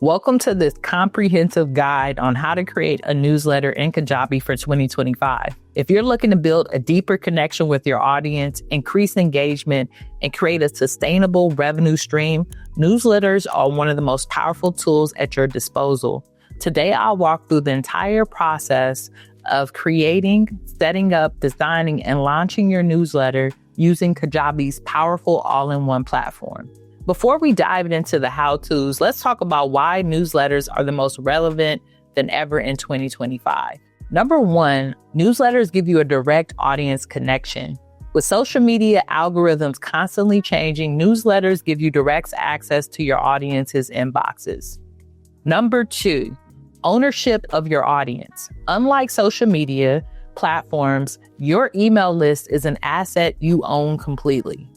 Welcome to this comprehensive guide on how to create a newsletter in Kajabi for 2025. If you're looking to build a deeper connection with your audience, increase engagement, and create a sustainable revenue stream, newsletters are one of the most powerful tools at your disposal. Today, I'll walk through the entire process of creating, setting up, designing, and launching your newsletter using Kajabi's powerful all-in-one platform. Before we dive into the how-tos, let's talk about why newsletters are the most relevant than ever in 2025. Number one, newsletters give you a direct audience connection. With social media algorithms constantly changing, newsletters give you direct access to your audience's inboxes. Number two, ownership of your audience. Unlike social media platforms, your email list is an asset you own completely.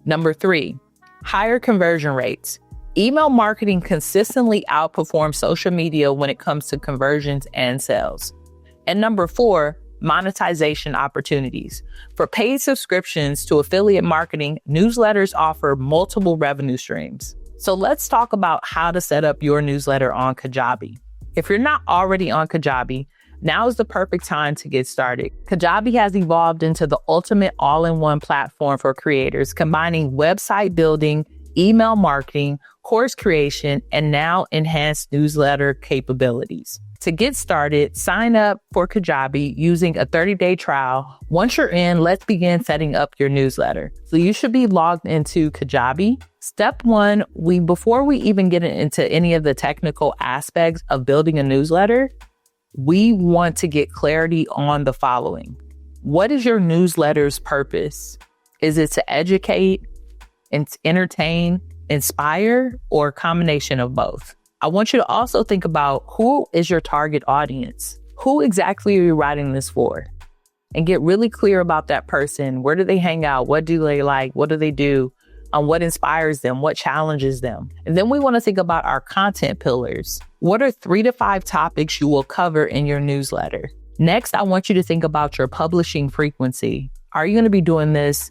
Number three, higher conversion rates. Email marketing consistently outperforms social media when it comes to conversions and sales. And number four, monetization opportunities. For paid subscriptions to affiliate marketing, newsletters offer multiple revenue streams. So let's talk about how to set up your newsletter on Kajabi. If you're not already on Kajabi, now is the perfect time to get started. Kajabi has evolved into the ultimate all-in-one platform for creators, combining website building, email marketing, course creation, and now enhanced newsletter capabilities. To get started, sign up for Kajabi using a 30-day trial. Once you're in, let's begin setting up your newsletter. So you should be logged into Kajabi. Step one, before we even get into any of the technical aspects of building a newsletter, we want to get clarity on the following. What is your newsletter's purpose? Is it to educate, entertain, inspire, or a combination of both? I want you to also think about who is your target audience? Who exactly are you writing this for? And get really clear about that person. Where do they hang out? What do they like? What do they do? What inspires them? What challenges them? And then we want to think about our content pillars. What are 3 to 5 topics you will cover in your newsletter? Next, I want you to think about your publishing frequency. Are you going to be doing this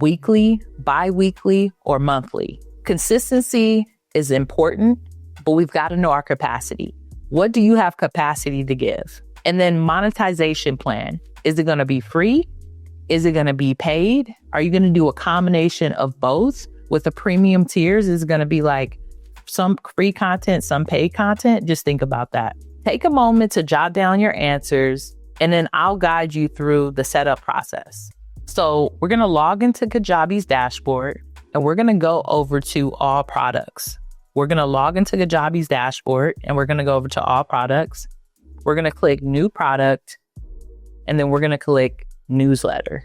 weekly, bi-weekly, or monthly? Consistency is important, but we've got to know our capacity. What do you have capacity to give? And then monetization plan. Is it going to be free? Is it going to be paid? Are you going to do a combination of both? With the premium tiers, is it going to be like some free content, some paid content? Just think about that. Take a moment to jot down your answers, and then I'll guide you through the setup process. So we're going to log into Kajabi's dashboard, and we're going to go over to all products. We're going to log into Kajabi's dashboard, and we're going to go over to all products. We're going to click new product, and then we're going to click newsletter.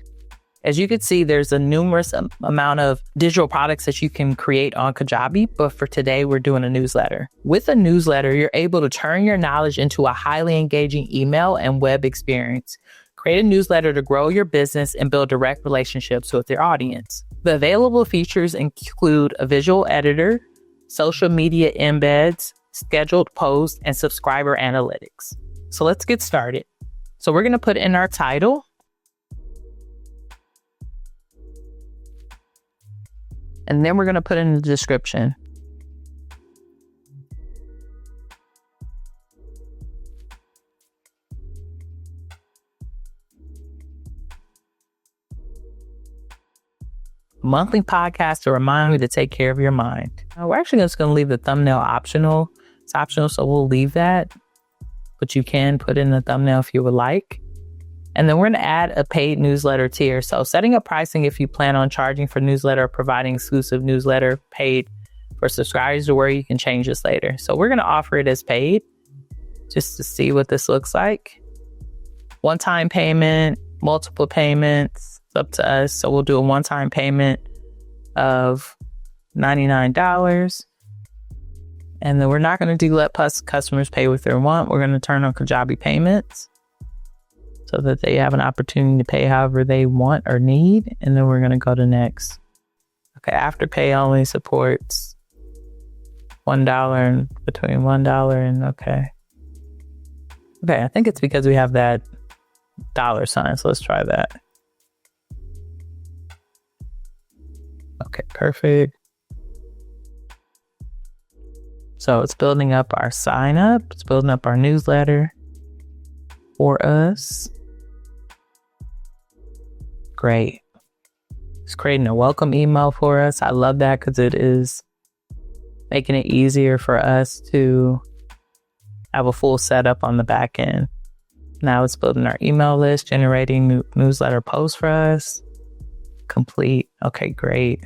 As you can see, there's a numerous amount of digital products that you can create on Kajabi, but for today, we're doing a newsletter. With a newsletter, you're able to turn your knowledge into a highly engaging email and web experience. Create a newsletter to grow your business and build direct relationships with your audience. The available features include a visual editor, social media embeds, scheduled posts, and subscriber analytics. So let's get started. So we're going to put in our title. And then we're going to put in the description. Monthly podcast to remind you to take care of your mind. We're actually just going to leave the thumbnail optional. It's optional, so we'll leave that. But you can put in the thumbnail if you would like. And then we're going to add a paid newsletter tier. So setting up pricing if you plan on charging for newsletter or providing exclusive newsletter paid for subscribers, to where you can change this later. So we're going to offer it as paid just to see what this looks like. One-time payment, multiple payments, it's up to us. So we'll do a one-time payment of $99. And then we're not going to let customers pay what they want. We're going to turn on Kajabi payments so that they have an opportunity to pay however they want or need. And then we're going to go to next. Okay, Afterpay only supports $1 and between $1 and okay. Okay, I think it's because we have that $sign. So let's try that. Okay, perfect. So it's building up our sign up. It's building up our newsletter for us. Great. It's creating a welcome email for us. I love that because it is making it easier for us to have a full setup on the back end. Now it's building our email list, generating new newsletter posts for us. Complete. Okay, great.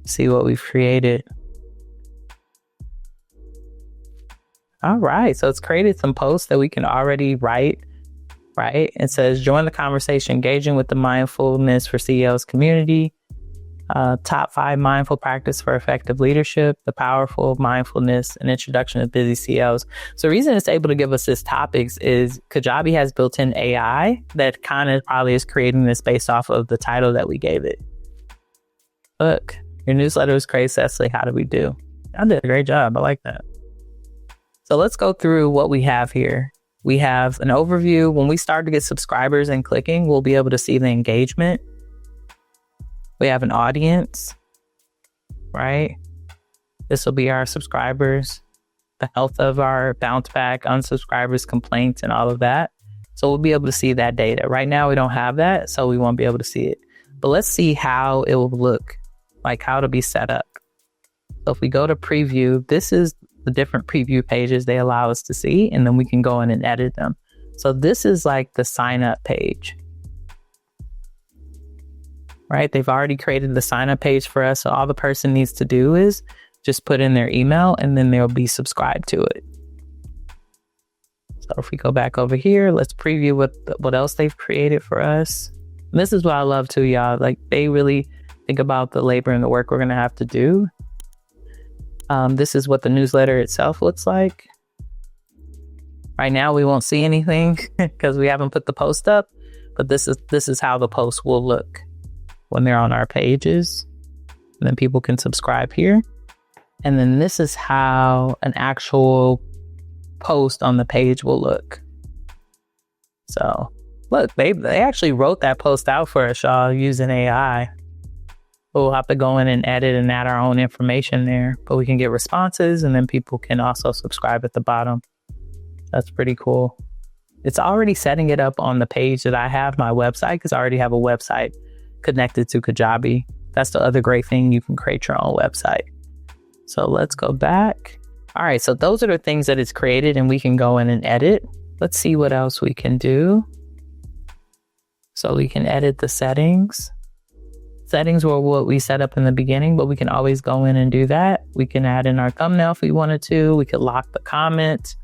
See what we've created. All right. So it's created some posts that we can already write, right? It says, join the conversation, engaging with the mindfulness for CEOs community. Top 5 mindful practice for effective leadership, the powerful mindfulness, and introduction of busy CEOs. So the reason it's able to give us this topics is Kajabi has built-in AI that kind of probably is creating this based off of the title that we gave it. Look, your newsletter was created successfully. How did we do? I did a great job. I like that. So let's go through what we have here. We have an overview. When we start to get subscribers and clicking, we'll be able to see the engagement. We have an audience, right? This will be our subscribers, the health of our bounce back, unsubscribers, complaints, and all of that. So we'll be able to see that data. Right now, we don't have that, so we won't be able to see it. But let's see how it will look, like how it'll be set up. So if we go to preview, this is the different preview pages they allow us to see, and then we can go in and edit them. So this is like the sign up page. Right? They've already created the sign up page for us. So all the person needs to do is just put in their email and then they'll be subscribed to it. So if we go back over here, let's preview what else they've created for us. And this is what I love too, y'all. Like they really think about the labor and the work we're going to have to do. This is what the newsletter itself looks like. Right now, we won't see anything because we haven't put the post up, but this is how the post will look when they're on our pages. And then people can subscribe here. And then this is how an actual post on the page will look. So look, they actually wrote that post out for us, y'all, using AI. We'll have to go in and edit and add our own information there, but we can get responses and then people can also subscribe at the bottom. That's pretty cool. It's already setting it up on the page that I have, my website, because I already have a website connected to Kajabi. That's the other great thing. You can create your own website. So let's go back. All right. So those are the things that it's created and we can go in and edit. Let's see what else we can do. So we can edit the settings. Settings were what we set up in the beginning, but we can always go in and do that. We can add in our thumbnail if we wanted to. We could lock the comment.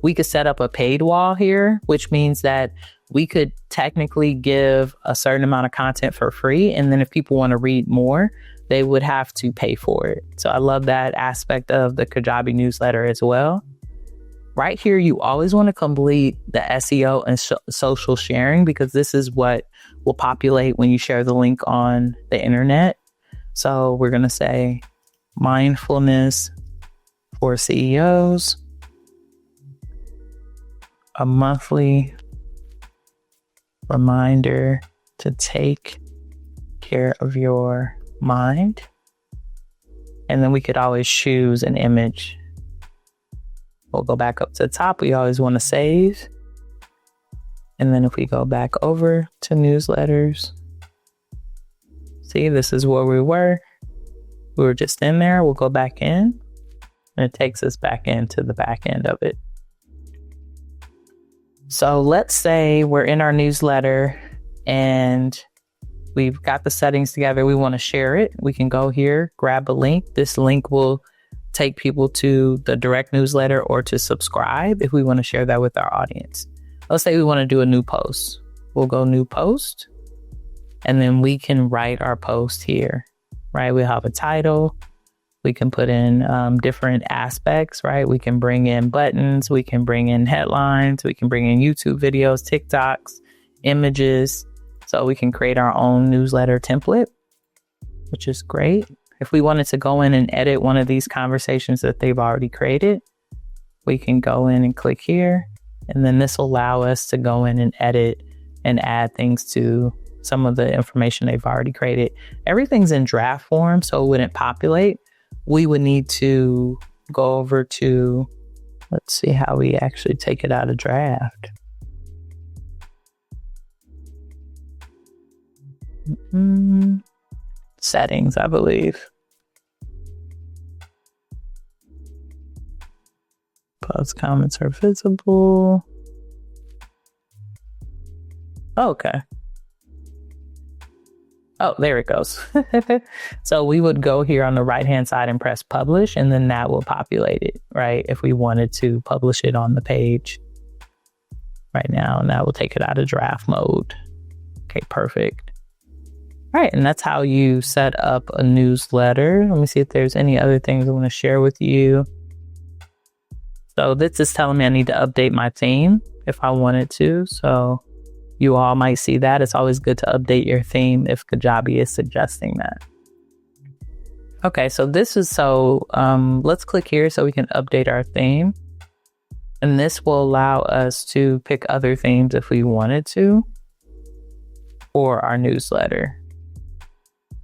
We could set up a paid wall here, which means that we could technically give a certain amount of content for free. And then if people want to read more, they would have to pay for it. So I love that aspect of the Kajabi newsletter as well. Right here, you always want to complete the SEO and social sharing because this is what will populate when you share the link on the internet. So we're going to say mindfulness for CEOs, a monthly reminder to take care of your mind. And then we could always choose an image. We'll go back up to the top. We always want to save. And then if we go back over to newsletters, see, this is where we were. We were just in there. We'll go back in and it takes us back into the back end of it. So let's say we're in our newsletter and we've got the settings together. We want to share it. We can go here, grab a link. This link will take people to the direct newsletter or to subscribe if we want to share that with our audience. Let's say we want to do a new post. We'll go new post and then we can write our post here, right? We'll have a title. We can put in different aspects, right? We can bring in buttons. We can bring in headlines. We can bring in YouTube videos, TikToks, images. So we can create our own newsletter template, which is great. If we wanted to go in and edit one of these conversations that they've already created, we can go in and click here. And then this will allow us to go in and edit and add things to some of the information they've already created. Everything's in draft form, so it wouldn't populate. we would need to go over to, let's see how we actually take it out of draft. Settings, I believe. Post comments are visible. Okay. Oh, there it goes. So we would go here on the right-hand side and press publish, and then that will populate it, right? If we wanted to publish it on the page right now, and that will take it out of draft mode. Okay, perfect. All right, and that's how you set up a newsletter. Let me see if there's any other things I want to share with you. So this is telling me I need to update my theme if I wanted to. So you all might see that. It's always good to update your theme if Kajabi is suggesting that. Okay, so this is let's click here so we can update our theme. And this will allow us to pick other themes if we wanted to for our newsletter.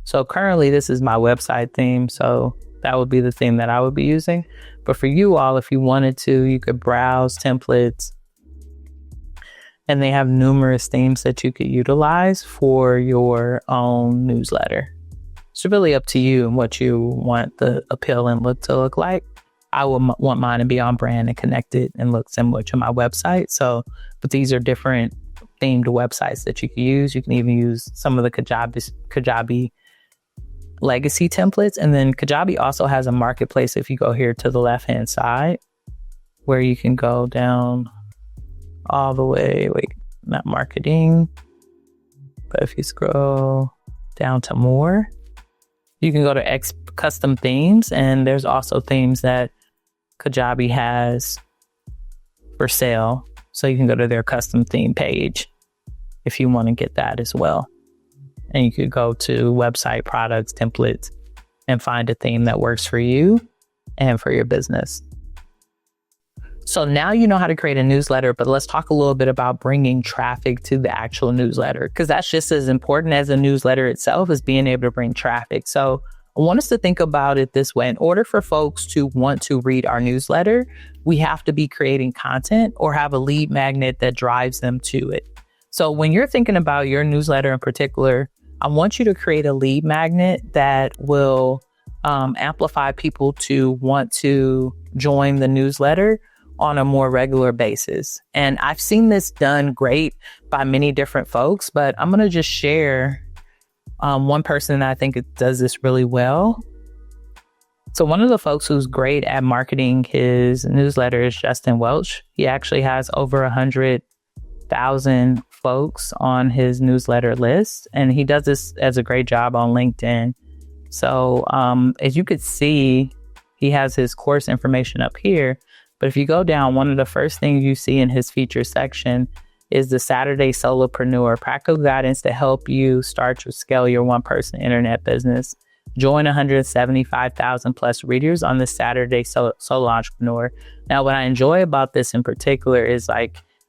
So currently this is my website theme. So that would be the theme that I would be using. But for you all, if you wanted to, you could browse templates. And they have numerous themes that you could utilize for your own newsletter. It's really up to you and what you want the appeal and look to look like. I would want mine to be on brand and connected and look similar to my website. So, but these are different themed websites that you can use. You can even use some of the Kajabi legacy templates. And then Kajabi also has a marketplace if you go here to the left-hand side where you can go down all the way, not marketing, but if you scroll down to more, you can go to custom themes, and there's also themes that Kajabi has for sale. So you can go to their custom theme page if you want to get that as well. And you could go to website, products, templates, and find a theme that works for you and for your business. So now you know how to create a newsletter, but let's talk a little bit about bringing traffic to the actual newsletter, because that's just as important as the newsletter itself, is being able to bring traffic. So I want us to think about it this way. In order for folks to want to read our newsletter, we have to be creating content or have a lead magnet that drives them to it. So when you're thinking about your newsletter in particular, I want you to create a lead magnet that will amplify people to want to join the newsletter on a more regular basis. And I've seen this done great by many different folks, but I'm going to just share one person that I think does this really well. So one of the folks who's great at marketing his newsletter is Justin Welch. He actually has over 100,000 folks on his newsletter list, and he does this as a great job on LinkedIn. So as you could see, he has his course information up here. But if you go down, one of the first things you see in his feature section is the Saturday Solopreneur, practical guidance to help you start or scale your one-person internet business. Join 175,000 plus readers on the Saturday Solo Entrepreneur. Now, what I enjoy about this in particular is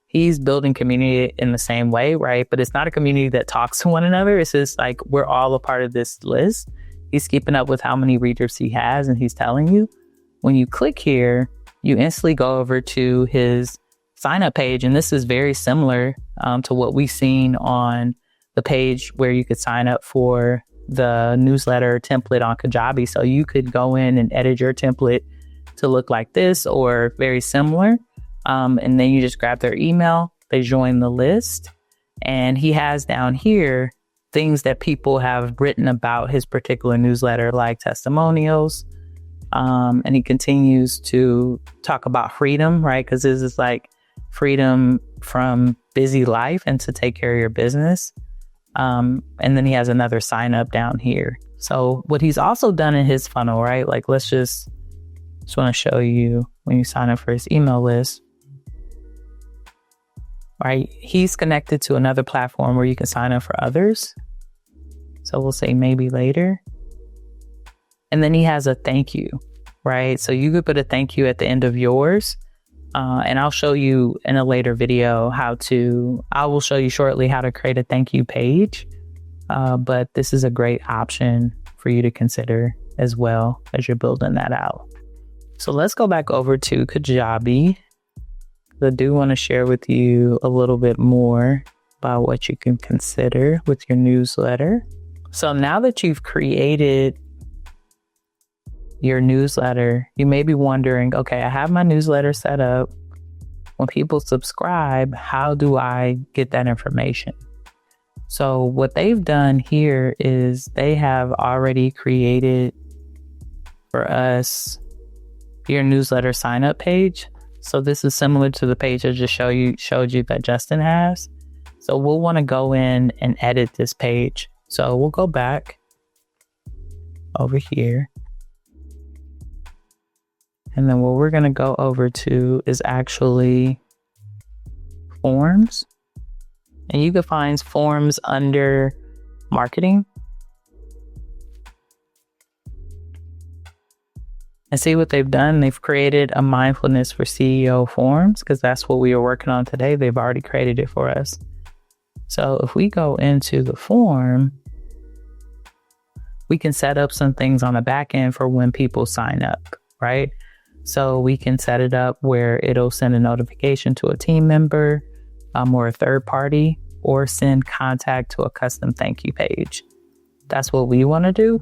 he's building community in the same way, right? But it's not a community that talks to one another. It's just we're all a part of this list. He's keeping up with how many readers he has, and he's telling you. When you click here, you instantly go over to his sign up page. And this is very similar to what we've seen on the page where you could sign up for the newsletter template on Kajabi. So you could go in and edit your template to look like this or very similar. And then you just grab their email, they join the list. And he has down here things that people have written about his particular newsletter, like testimonials. And he continues to talk about freedom, right? Because this is freedom from busy life and to take care of your business. And then he has another sign up down here. So what he's also done in his funnel, right? Let's just want to show you when you sign up for his email list, right? He's connected to another platform where you can sign up for others. So we'll say maybe later. And then he has a thank you, right? So you could put a thank you at the end of yours. And I'll show you in a later video I will show you shortly how to create a thank you page. But this is a great option for you to consider as well as you're building that out. So let's go back over to Kajabi. I do want to share with you a little bit more about what you can consider with your newsletter. So now that you've created your newsletter, you may be wondering, okay, I have my newsletter set up. When people subscribe, how do I get that information? So what they've done here is they have already created for us your newsletter sign up page. So this is similar to the page I just showed you that Justin has. So we'll want to go in and edit this page. So we'll go back over here. And then what we're going to go over to is actually forms. And you can find forms under marketing. And see what they've done. They've created a mindfulness for CEO forms because that's what we are working on today. They've already created it for us. So if we go into the form, we can set up some things on the back end for when people sign up, right? So we can set it up where it'll send a notification to a team member or a third party, or send contact to a custom thank you page. That's what we want to do,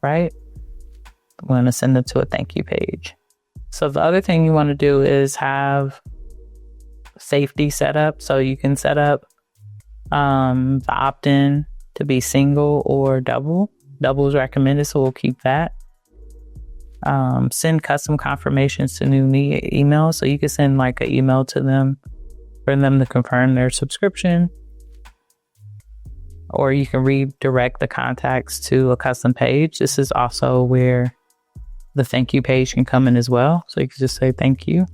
right? We want to send them to a thank you page. So the other thing you want to do is have safety set up. So you can set up the opt-in to be single or double. Double is recommended, so we'll keep that. Send custom confirmations to new emails. So you can send like an email to them for them to confirm their subscription. Or you can redirect the contacts to a custom page. This is also where the thank you page can come in as well. So you can just say thank you.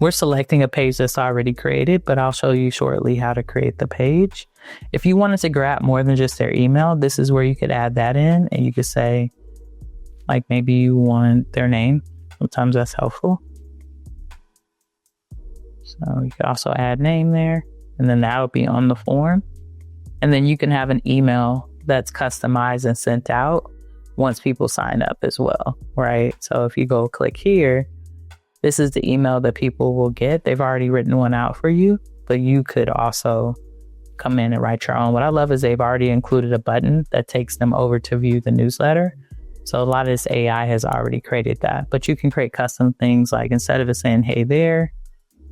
We're selecting a page that's already created, but I'll show you shortly how to create the page. If you wanted to grab more than just their email, this is where you could add that in, and you could say, like, maybe you want their name. Sometimes that's helpful. So you could also add name there, and then that would be on the form. And then you can have an email that's customized and sent out once people sign up as well, right? So if you go click here, this is the email that people will get. They've already written one out for you, but you could also come in and write your own. What I love is they've already included a button that takes them over to view the newsletter. So a lot of this AI has already created that, but you can create custom things. Like instead of it saying, hey there,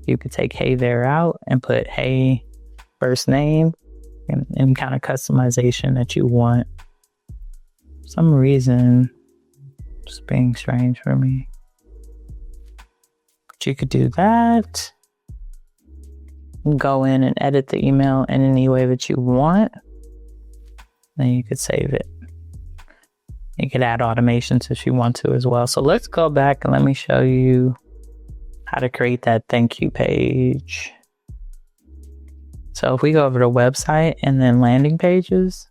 you could take hey there out and put hey first name and any kind of customization that you want. For some reason, it's being strange for me. But you could do that. Go in and edit the email in any way that you want. Then you could save it. You could add automations if you want to as well. So let's go back and let me show you how to create that thank you page. So if we go over to website and then landing pages,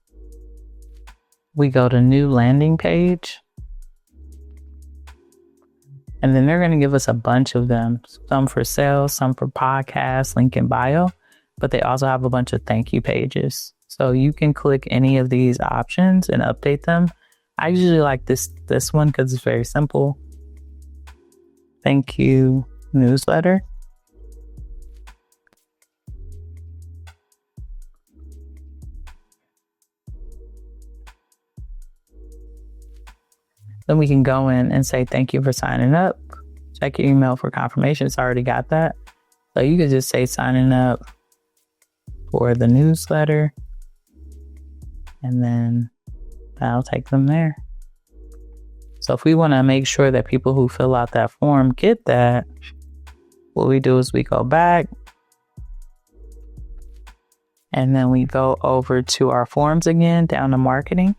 we go to new landing page. And then they're going to give us a bunch of them, some for sales, some for podcasts, link in bio, but they also have a bunch of thank you pages. So you can click any of these options and update them. I usually like this one because it's very simple. Thank you newsletter. Then we can go in and say, thank you for signing up. Check your email for confirmation. It's already got that. So you could just say signing up for the newsletter. And then that'll take them there. So if we want to make sure that people who fill out that form get that, what we do is we go back. And then we go over to our forms again, down to marketing.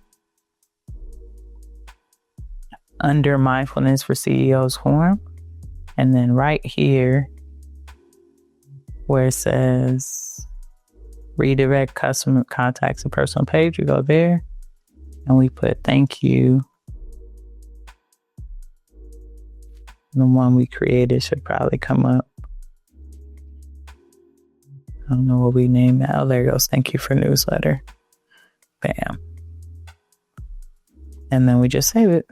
Under mindfulness for CEOs form. And then right here where it says redirect customer contacts and personal page, we go there and we put thank you. The one we created should probably come up. I don't know what we name that. Oh, there it goes. Thank you for newsletter. Bam. And then we just save it.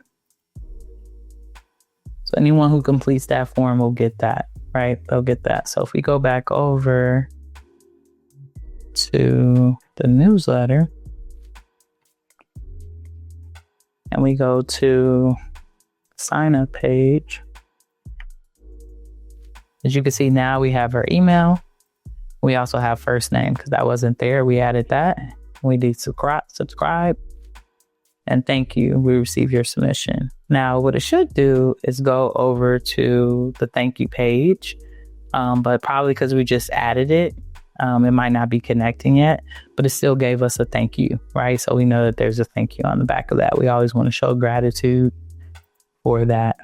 So anyone who completes that form will get that, right? They'll get that. So if we go back over to the newsletter and we go to sign up page, as you can see now we have our email. We also have first name because that wasn't there. We added that. We did subscribe. And thank you. We received your submission. Now, what it should do is go over to the thank you page. But probably because we just added it, it might not be connecting yet, but it still gave us a thank you, right? So we know that there's a thank you on the back of that. We always want to show gratitude for that.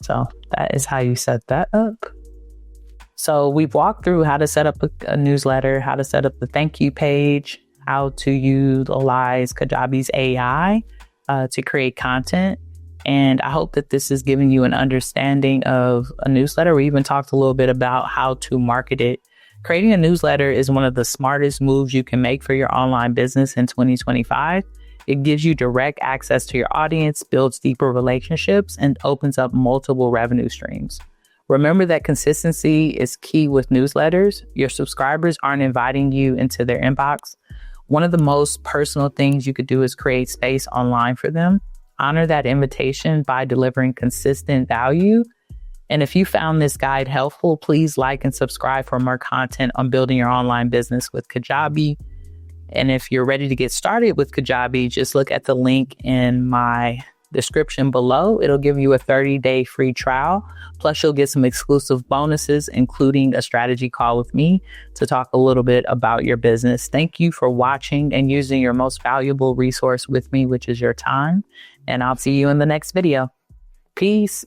So that is how you set that up. So we've walked through how to set up a newsletter, how to set up the thank you page, how to utilize Kajabi's AI to create content. And I hope that this is giving you an understanding of a newsletter. We even talked a little bit about how to market it. Creating a newsletter is one of the smartest moves you can make for your online business in 2025. It gives you direct access to your audience, builds deeper relationships, and opens up multiple revenue streams. Remember that consistency is key with newsletters. Your subscribers aren't inviting you into their inbox. One of the most personal things you could do is create space online for them. Honor that invitation by delivering consistent value. And if you found this guide helpful, please like and subscribe for more content on building your online business with Kajabi. And if you're ready to get started with Kajabi, just look at the link in my description below. It'll give you a 30-day free trial. Plus, you'll get some exclusive bonuses, including a strategy call with me to talk a little bit about your business. Thank you for watching and using your most valuable resource with me, which is your time. And I'll see you in the next video. Peace.